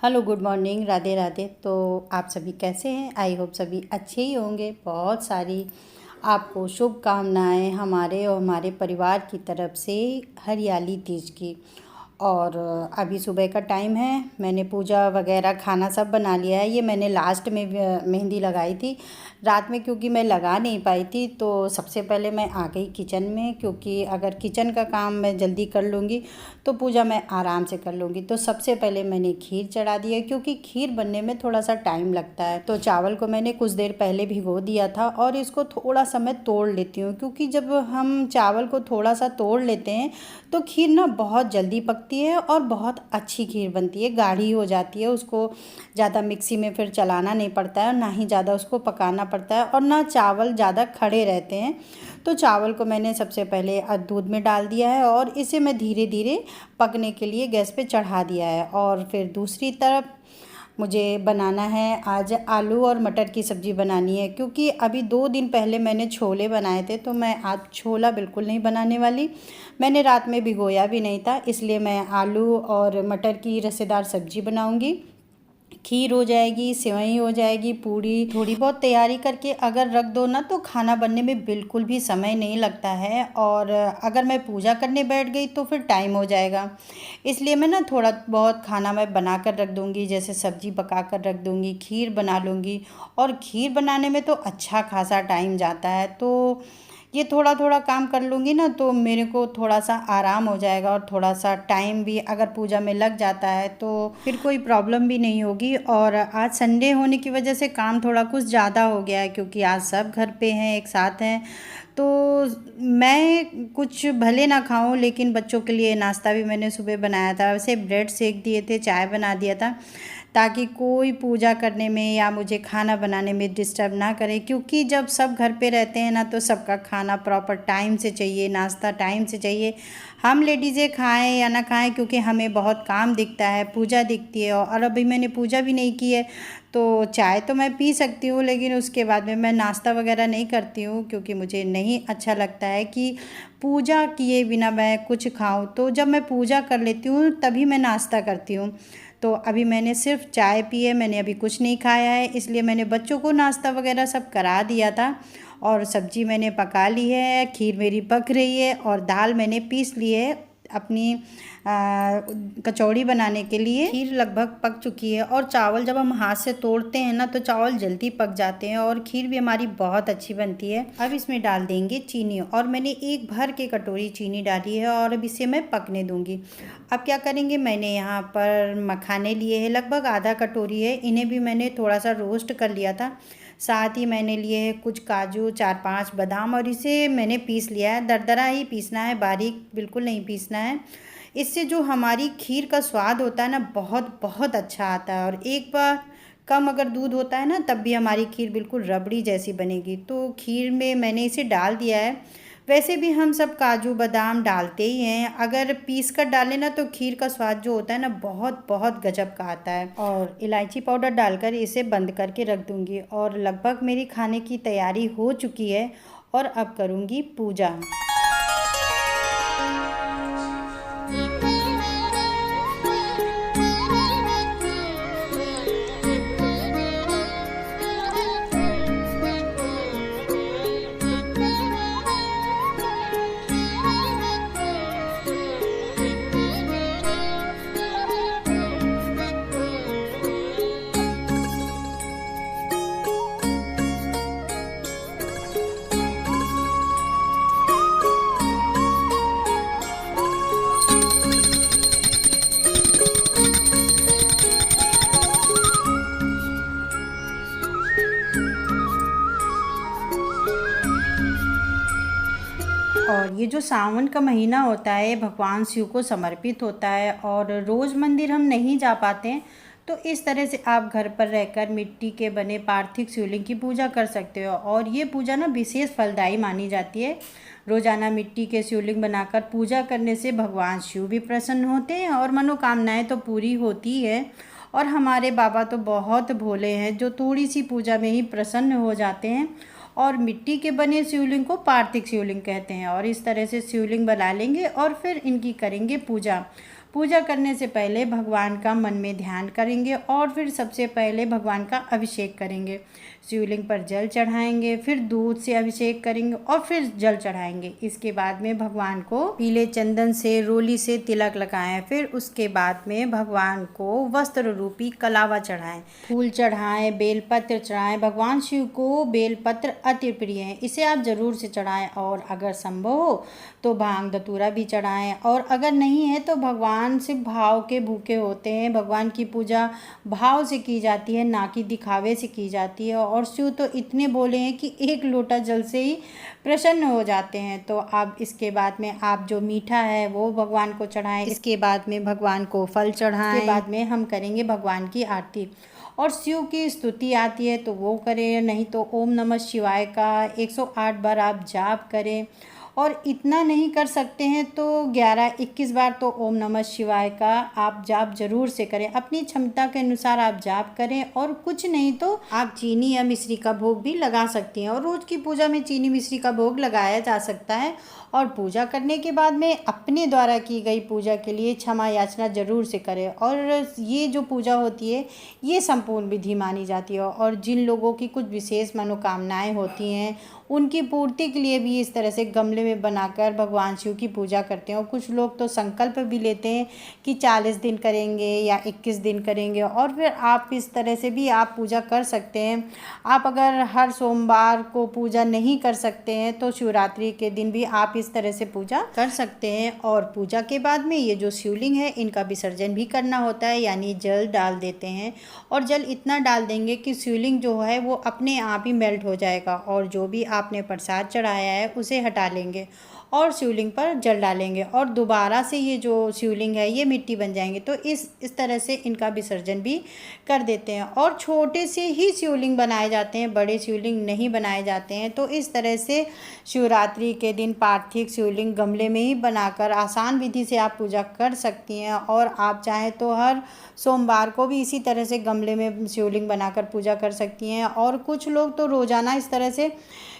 Hello, good morning, Radhe Radhe. तो आप सभी कैसे हैं? आई होप सभी अच्छे ही होंगे। बहुत सारी आपको शुभकामनाएं हमारे और हमारे परिवार की तरफ से हरियाली तीज की। और अभी सुबह का टाइम है। मैंने पूजा वगैरह खाना सब बना लिया है। ये मैंने लास्ट में मेहंदी लगाई थी रात में, क्योंकि मैं लगा नहीं पाई थी। तो सबसे पहले मैं आ गई किचन में, क्योंकि अगर किचन का काम मैं जल्दी कर लूँगी तो पूजा मैं आराम से कर लूँगी। तो सबसे पहले मैंने खीर चढ़ा दी है, क्योंकि खीर बनने में थोड़ा सा टाइम लगता है। तो चावल को मैंने कुछ देर पहले भिगो दिया था और इसको थोड़ा सा मैं तोड़ लेती हूँ, क्योंकि जब हम चावल को थोड़ा सा तोड़ लेते हैं तो खीर ना बहुत जल्दी पकती है और बहुत अच्छी खीर बनती है, गाढ़ी हो जाती है। उसको ज़्यादा मिक्सी में फिर चलाना नहीं पड़ता है, और ना ही ज़्यादा उसको पकाना पड़ता है, और ना चावल ज़्यादा खड़े रहते हैं। तो चावल को मैंने सबसे पहले दूध में डाल दिया है और इसे मैं धीरे धीरे पकने के लिए गैस पे चढ़ा दिया है। और फिर दूसरी तरफ मुझे बनाना है, आज आलू और मटर की सब्ज़ी बनानी है, क्योंकि अभी 2 दिन पहले मैंने छोले बनाए थे। तो मैं आज छोला बिल्कुल नहीं बनाने वाली। मैंने रात में भिगोया भी नहीं था, इसलिए मैं आलू और मटर की रसेदार सब्ज़ी बनाऊंगी। खीर हो जाएगी, सेवई हो जाएगी, पूड़ी थोड़ी बहुत तैयारी करके अगर रख दो ना तो खाना बनने में बिल्कुल भी समय नहीं लगता है। और अगर मैं पूजा करने बैठ गई तो फिर टाइम हो जाएगा, इसलिए मैं ना थोड़ा बहुत खाना मैं बना कर रख दूँगी, जैसे सब्ज़ी पका कर रख दूँगी, खीर बना लूँगी। और खीर बनाने में तो अच्छा खासा टाइम जाता है, तो ये थोड़ा थोड़ा काम कर लूँगी ना तो मेरे को थोड़ा सा आराम हो जाएगा। और थोड़ा सा टाइम भी अगर पूजा में लग जाता है तो फिर कोई प्रॉब्लम भी नहीं होगी। और आज संडे होने की वजह से काम थोड़ा कुछ ज़्यादा हो गया है, क्योंकि आज सब घर पे हैं, एक साथ हैं। तो मैं कुछ भले ना खाऊं, लेकिन बच्चों के लिए नाश्ता भी मैंने सुबह बनाया था। वैसे ब्रेड सेक दिए थे, चाय बना दिया था, ताकि कोई पूजा करने में या मुझे खाना बनाने में डिस्टर्ब ना करे। क्योंकि जब सब घर पे रहते हैं ना तो सबका खाना प्रॉपर टाइम से चाहिए, नाश्ता टाइम से चाहिए। हम लेडीज़ें खाएं या ना खाएं, क्योंकि हमें बहुत काम दिखता है, पूजा दिखती है। और अभी मैंने पूजा भी नहीं की है, तो चाय तो मैं पी सकती हूँ, लेकिन उसके बाद में मैं नाश्ता वगैरह नहीं करती हूँ, क्योंकि मुझे नहीं अच्छा लगता है कि पूजा किए बिना मैं कुछ खाऊं। तो जब मैं पूजा कर लेती हूँ तभी मैं नाश्ता करती हूँ। तो अभी मैंने सिर्फ चाय पी है, मैंने अभी कुछ नहीं खाया है, इसलिए मैंने बच्चों को नाश्ता वगैरह सब करा दिया था। और सब्जी मैंने पका ली है, खीर मेरी पक रही है, और दाल मैंने पीस ली है अपनी कचौड़ी बनाने के लिए। खीर लगभग पक चुकी है, और चावल जब हम हाथ से तोड़ते हैं ना तो चावल जल्दी पक जाते हैं, और खीर भी हमारी बहुत अच्छी बनती है। अब इसमें डाल देंगे चीनी, और मैंने 1 भर के कटोरी चीनी डाली है, और अब इसे मैं पकने दूंगी। अब क्या करेंगे, मैंने यहाँ पर मखाने लिए हैं, लगभग आधा कटोरी है। इन्हें भी मैंने थोड़ा सा रोस्ट कर लिया था। साथ ही मैंने लिए हैं कुछ काजू, 4-5 बादाम, और इसे मैंने पीस लिया है। दरदरा ही पीसना है, बारीक बिल्कुल नहीं पीसना है। इससे जो हमारी खीर का स्वाद होता है ना, बहुत बहुत अच्छा आता है। और एक बार कम अगर दूध होता है ना तब भी हमारी खीर बिल्कुल रबड़ी जैसी बनेगी। तो खीर में मैंने इसे डाल दिया है। वैसे भी हम सब काजू बादाम डालते ही हैं, अगर पीस कर डालें ना तो खीर का स्वाद जो होता है ना बहुत बहुत गजब का आता है। और इलायची पाउडर डालकर इसे बंद करके रख दूंगी। और लगभग मेरी खाने की तैयारी हो चुकी है, और अब करूंगी पूजा। और ये जो सावन का महीना होता है भगवान शिव को समर्पित होता है, और रोज़ मंदिर हम नहीं जा पाते हैं, तो इस तरह से आप घर पर रहकर मिट्टी के बने पार्थिव शिवलिंग की पूजा कर सकते हो। और ये पूजा ना विशेष फलदायी मानी जाती है। रोज़ाना मिट्टी के शिवलिंग बनाकर पूजा करने से भगवान शिव भी प्रसन्न होते हैं, और मनोकामनाएं तो पूरी होती है। और हमारे बाबा तो बहुत भोले हैं, जो थोड़ी सी पूजा में ही प्रसन्न हो जाते हैं। और मिट्टी के बने शिवलिंग को पार्थिव शिवलिंग कहते हैं। और इस तरह से शिवलिंग बना लेंगे और फिर इनकी करेंगे पूजा। पूजा करने से पहले भगवान का मन में ध्यान करेंगे और फिर सबसे पहले भगवान का अभिषेक करेंगे। शिवलिंग पर जल चढ़ाएंगे, फिर दूध से अभिषेक करेंगे और फिर जल चढ़ाएंगे। इसके बाद में भगवान को पीले चंदन से रोली से तिलक लगाएं। फिर उसके बाद में भगवान को वस्त्र रूपी कलावा चढ़ाएं, फूल चढ़ाएं, बेलपत्र चढ़ाएं। भगवान शिव को बेलपत्र अति प्रिय है, इसे आप जरूर से चढ़ाएं। और अगर संभव हो तो भांग धतूरा भी चढ़ाएं। और अगर नहीं है तो भगवान से भाव के भूखे होते हैं। भगवान की पूजा भाव से की जाती है, ना कि दिखावे से की जाती है। और शिव तो इतने भोले हैं कि एक लोटा जल से ही प्रसन्न हो जाते हैं। तो अब इसके बाद में आप जो मीठा है वो भगवान को चढ़ाएं। इसके बाद में भगवान को फल चढ़ाएं। इसके बाद में हम करेंगे भगवान की आरती और शिव की स्तुति आती है तो वो करें, नहीं तो ओम नमः शिवाय का 108 बार आप जाप करें। और इतना नहीं कर सकते हैं तो 11-21 बार तो ओम नमः शिवाय का आप जाप जरूर से करें। अपनी क्षमता के अनुसार आप जाप करें। और कुछ नहीं तो आप चीनी या मिश्री का भोग भी लगा सकती हैं। और रोज़ की पूजा में चीनी मिश्री का भोग लगाया जा सकता है। और पूजा करने के बाद में अपने द्वारा की गई पूजा के लिए क्षमा याचना जरूर से करें। और ये जो पूजा होती है ये संपूर्ण विधि मानी जाती है। और जिन लोगों की कुछ विशेष मनोकामनाएं होती हैं उनकी पूर्ति के लिए भी इस तरह से गमले में बनाकर भगवान शिव की पूजा करते हैं। और कुछ लोग तो संकल्प भी लेते हैं कि 40 दिन करेंगे या 21 दिन करेंगे। और फिर आप इस तरह से भी आप पूजा कर सकते हैं। आप अगर हर सोमवार को पूजा नहीं कर सकते हैं तो शिवरात्रि के दिन भी आप इस तरह से पूजा कर सकते हैं। और पूजा के बाद में ये जो शिवलिंग है इनका विसर्जन भी करना होता है, यानी जल डाल देते हैं। और जल इतना डाल देंगे कि शिवलिंग जो है वो अपने आप ही मेल्ट हो जाएगा। और जो भी आपने प्रसाद चढ़ाया है उसे हटा लेंगे और शिवलिंग पर जल डालेंगे और दोबारा से ये जो शिवलिंग है ये मिट्टी बन जाएंगे। तो इस तरह से इनका विसर्जन भी कर देते हैं। और छोटे से ही शिवलिंग बनाए जाते हैं, बड़े शिवलिंग नहीं बनाए जाते हैं। तो इस तरह से शिवरात्रि के दिन पार्थिव शिवलिंग गमले में ही बनाकर आसान विधि से आप पूजा कर सकती हैं। और आप चाहें तो हर सोमवार को भी इसी तरह से गमले में शिवलिंग बनाकर पूजा कर सकती हैं। और कुछ लोग तो रोज़ाना इस तरह से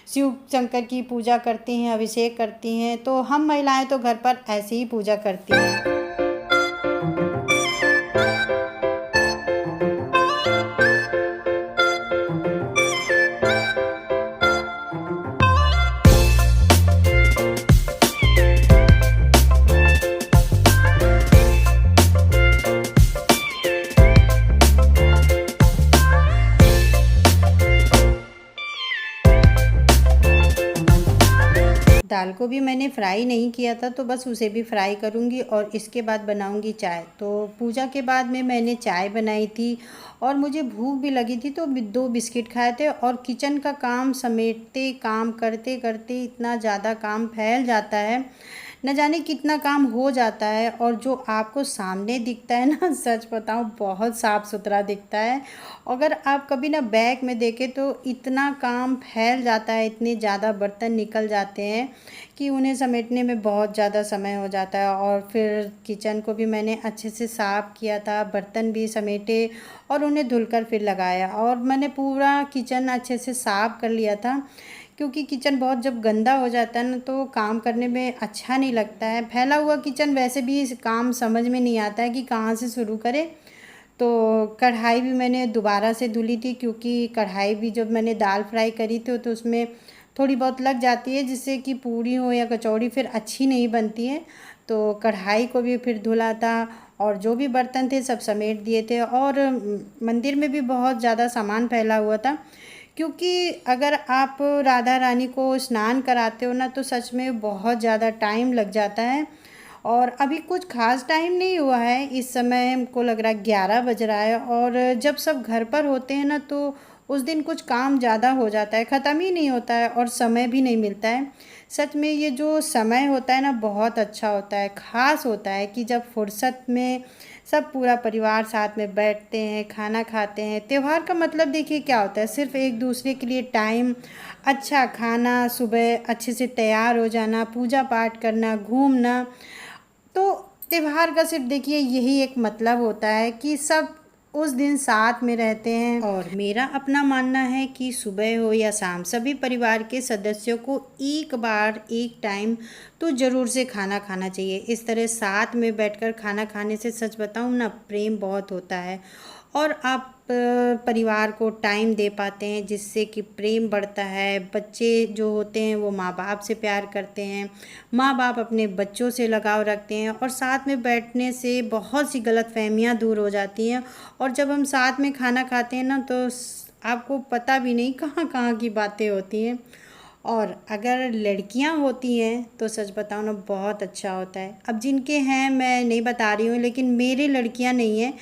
शिव शंकर की पूजा करती हैं, अभिषेक करती हैं। तो हम महिलाएं तो घर पर ऐसे ही पूजा करती हैं। दाल को भी मैंने फ्राई नहीं किया था तो बस उसे भी फ्राई करूँगी और इसके बाद बनाऊँगी चाय। तो पूजा के बाद में मैंने चाय बनाई थी और मुझे भूख भी लगी थी तो 2 बिस्किट खाए थे। और किचन का काम समेटते काम करते करते इतना ज़्यादा काम फैल जाता है, न जाने कितना काम हो जाता है। और जो आपको सामने दिखता है ना, सच बताऊँ बहुत साफ़ सुथरा दिखता है। अगर आप कभी ना बैक में देखें तो इतना काम फैल जाता है, इतने ज़्यादा बर्तन निकल जाते हैं कि उन्हें समेटने में बहुत ज़्यादा समय हो जाता है। और फिर किचन को भी मैंने अच्छे से साफ़ किया था, बर्तन भी समेटे और उन्हें धुलकर फिर लगाया। और मैंने पूरा किचन अच्छे से साफ़ कर लिया था, क्योंकि किचन बहुत जब गंदा हो जाता है ना तो काम करने में अच्छा नहीं लगता है। फैला हुआ किचन वैसे भी काम समझ में नहीं आता है कि कहाँ से शुरू करें। तो कढ़ाई भी मैंने दोबारा से धुली थी, क्योंकि कढ़ाई भी जब मैंने दाल फ्राई करी थी तो उसमें थोड़ी बहुत लग जाती है, जिससे कि पूड़ी हो या कचौड़ी फिर अच्छी नहीं बनती है। तो कढ़ाई को भी फिर धुला था और जो भी बर्तन थे सब समेट दिए थे। और मंदिर में भी बहुत ज़्यादा सामान फैला हुआ था, क्योंकि अगर आप राधा रानी को स्नान कराते हो ना तो सच में बहुत ज़्यादा टाइम लग जाता है। और अभी कुछ ख़ास टाइम नहीं हुआ है, इस समय हमको लग रहा है 11 बज रहा है। और जब सब घर पर होते हैं ना तो उस दिन कुछ काम ज़्यादा हो जाता है, ख़त्म ही नहीं होता है और समय भी नहीं मिलता है। सच में ये जो समय होता है ना बहुत अच्छा होता है, ख़ास होता है कि जब फुर्सत में सब पूरा परिवार साथ में बैठते हैं, खाना खाते हैं। त्यौहार का मतलब देखिए क्या होता है, सिर्फ एक दूसरे के लिए टाइम, अच्छा खाना, सुबह अच्छे से तैयार हो जाना, पूजा पाठ करना, घूमना। तो त्यौहार का सिर्फ देखिए यही एक मतलब होता है कि सब उस दिन साथ में रहते हैं। और मेरा अपना मानना है कि सुबह हो या शाम सभी परिवार के सदस्यों को एक बार एक टाइम तो ज़रूर से खाना खाना चाहिए। इस तरह साथ में बैठकर खाना खाने से सच बताऊं ना, प्रेम बहुत होता है और आप परिवार को टाइम दे पाते हैं, जिससे कि प्रेम बढ़ता है। बच्चे जो होते हैं वो माँ बाप से प्यार करते हैं, माँ बाप अपने बच्चों से लगाव रखते हैं और साथ में बैठने से बहुत सी गलतफहमियाँ दूर हो जाती हैं। और जब हम साथ में खाना खाते हैं ना तो आपको पता भी नहीं कहाँ कहाँ की बातें होती हैं। और अगर लड़कियां होती हैं तो सच बताऊं ना, बहुत अच्छा होता है। अब जिनके हैं मैं नहीं बता रही हूँ, लेकिन मेरे लड़कियां नहीं हैं,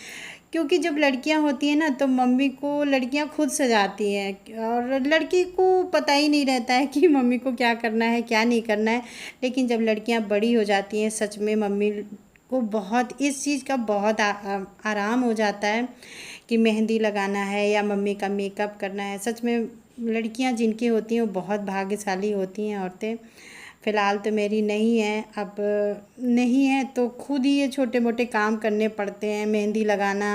क्योंकि जब लड़कियां होती हैं ना तो मम्मी को लड़कियां खुद सजाती हैं और लड़की को पता ही नहीं रहता है कि मम्मी को क्या करना है क्या नहीं करना है। लेकिन जब लड़कियां बड़ी हो जाती हैं सच में मम्मी को बहुत इस चीज़ का बहुत आराम हो जाता है कि मेहंदी लगाना है या मम्मी का मेकअप करना है। सच में लड़कियां जिनकी होती हैं वो बहुत भाग्यशाली होती हैं औरतें। फ़िलहाल तो मेरी नहीं है, अब नहीं है तो खुद ही ये छोटे मोटे काम करने पड़ते हैं। मेहंदी लगाना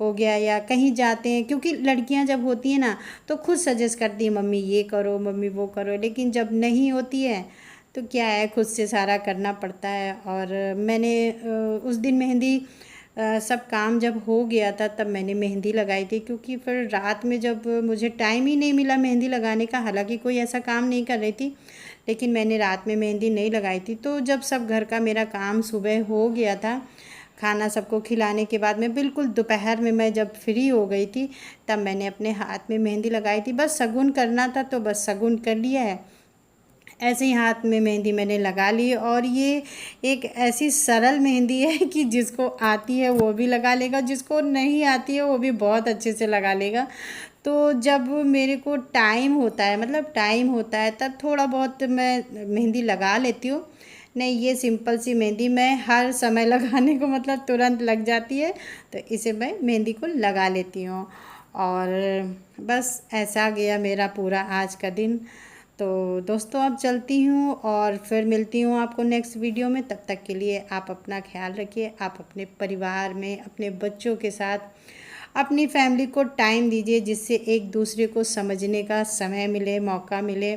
हो गया या कहीं जाते हैं, क्योंकि लड़कियां जब होती हैं ना तो खुद सजेस्ट करती हैं मम्मी ये करो मम्मी वो करो। लेकिन जब नहीं होती है तो क्या है, खुद से सारा करना पड़ता है। और मैंने उस दिन मेहंदी सब काम जब हो गया था तब मैंने मेहंदी लगाई थी, क्योंकि फिर रात में जब मुझे टाइम ही नहीं मिला मेहंदी लगाने का, हालांकि कोई ऐसा काम नहीं कर रही थी, लेकिन मैंने रात में मेहंदी नहीं लगाई थी। तो जब सब घर का मेरा काम सुबह हो गया था, खाना सबको खिलाने के बाद में बिल्कुल दोपहर में मैं जब फ्री हो गई थी तब मैंने अपने हाथ में मेहंदी लगाई थी। बस शगुन करना था तो बस शगुन कर लिया है, ऐसे ही हाथ में मेहंदी मैंने लगा ली। और ये एक ऐसी सरल मेहंदी है कि जिसको आती है वो भी लगा लेगा, जिसको नहीं आती है वो भी बहुत अच्छे से लगा लेगा। तो जब मेरे को टाइम होता है, मतलब टाइम होता है, तब थोड़ा बहुत मैं मेहंदी लगा लेती हूँ। नहीं, ये सिंपल सी मेहंदी मैं हर समय लगाने को मतलब तुरंत लग जाती है, तो इसे मैं मेहंदी को लगा लेती हूँ। और बस ऐसा गया मेरा पूरा आज का दिन। तो दोस्तों अब चलती हूँ और फिर मिलती हूँ आपको नेक्स्ट वीडियो में। तब तक के लिए आप अपना ख्याल रखिए, आप अपने परिवार में अपने बच्चों के साथ अपनी फैमिली को टाइम दीजिए, जिससे एक दूसरे को समझने का समय मिले, मौका मिले।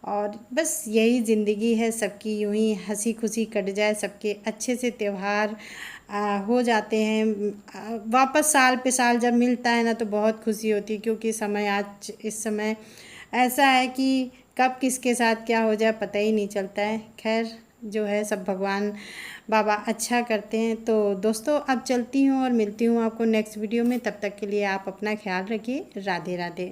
और बस यही ज़िंदगी है, सबकी यूं ही हंसी खुशी कट जाए, सबके अच्छे से त्यौहार हो जाते हैं। वापस साल पे साल जब मिलता है ना तो बहुत खुशी होती है, क्योंकि समय आज इस समय ऐसा है कि कब किसके साथ क्या हो जाए पता ही नहीं चलता है। खैर जो है सब भगवान बाबा अच्छा करते हैं। तो दोस्तों अब चलती हूँ और मिलती हूँ आपको नेक्स्ट वीडियो में। तब तक के लिए आप अपना ख्याल रखिए। राधे राधे।